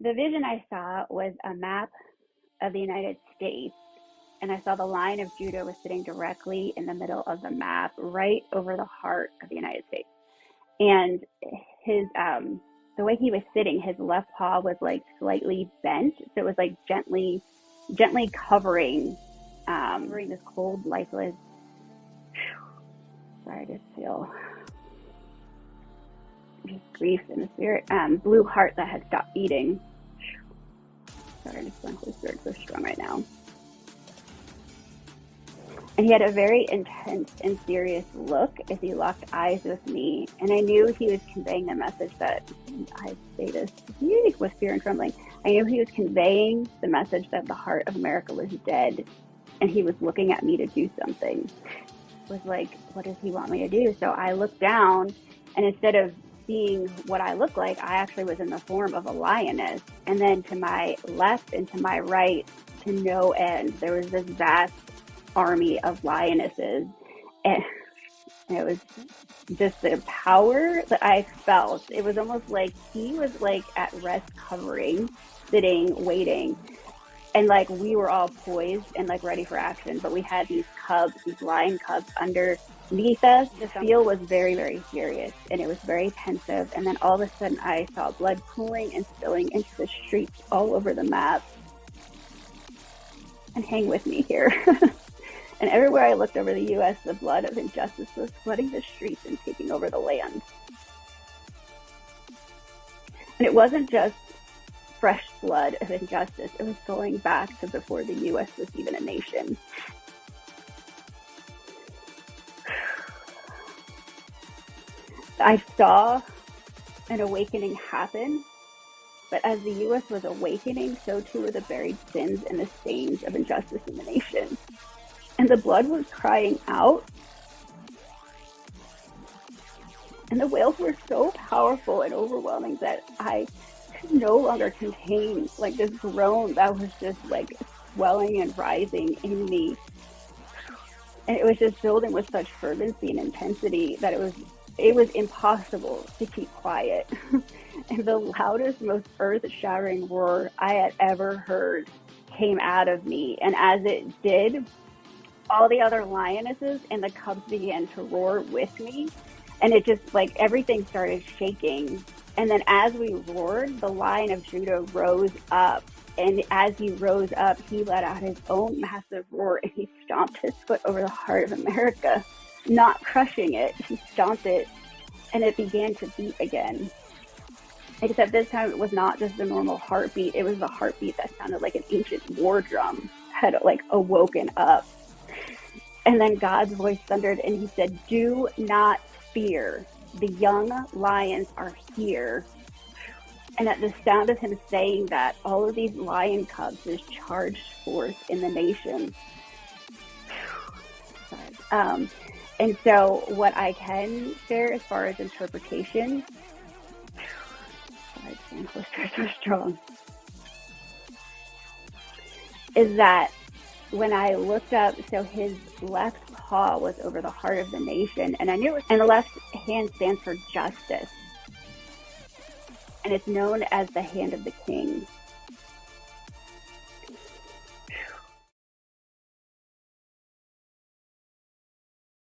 The vision I saw was a map of the United States, and I saw the Lion of Judah was sitting directly in the middle of the map, right over the heart of the United States. And his the way he was sitting, his left paw was like slightly bent, so it was like gently covering this cold, lifeless. Sorry, I just feel just grief in the spirit. Blue heart that had stopped beating. Sorry, I just feel the spirit so strong right now. And he had a very intense and serious look as he locked eyes with me. And I knew he was conveying the message that, I say this with fear and trembling, I knew he was conveying the message that the heart of America was dead. And he was looking at me to do something. It was like, what does he want me to do? So I looked down, and instead of seeing what I looked like, I actually was in the form of a lioness. And then to my left and to my right, to no end, there was this vast army of lionesses, and it was just the power that I felt. It was almost like he was like at rest, hovering, sitting, waiting, and like we were all poised and like ready for action, but we had these cubs, these lion cubs underneath us. The feel was very, very serious, and it was very pensive. And then all of a sudden I saw blood pooling and spilling into the streets all over the map. And hang with me here. And everywhere I looked over the U.S., the blood of injustice was flooding the streets and taking over the land. And it wasn't just fresh blood of injustice. It was going back to before the U.S. was even a nation. I saw an awakening happen, but as the U.S. was awakening, so too were the buried sins and the stains of injustice in the nation. And the blood was crying out. And the wails were so powerful and overwhelming that I could no longer contain like this groan that was just like swelling and rising in me. And it was just building with such fervency and intensity that it was impossible to keep quiet. And the loudest, most earth-shattering roar I had ever heard came out of me. And as it did, all the other lionesses and the cubs began to roar with me. And it just like everything started shaking. And then as we roared, the Lion of Judah rose up. And as he rose up, he let out his own massive roar, and he stomped his foot over the heart of America, not crushing it. He stomped it, and it began to beat again. Except this time it was not just the normal heartbeat. It was the heartbeat that sounded like an ancient war drum had like awoken up. And then God's voice thundered, and he said, "Do not fear. The young lions are here." And at the sound of him saying that, all of these lion cubs just charged forth in the nation. And so what I can share as far as interpretation, so strong, is that when I looked up, so his left paw was over the heart of the nation, and I knew it was, and the left hand stands for justice. And it's known as the hand of the king.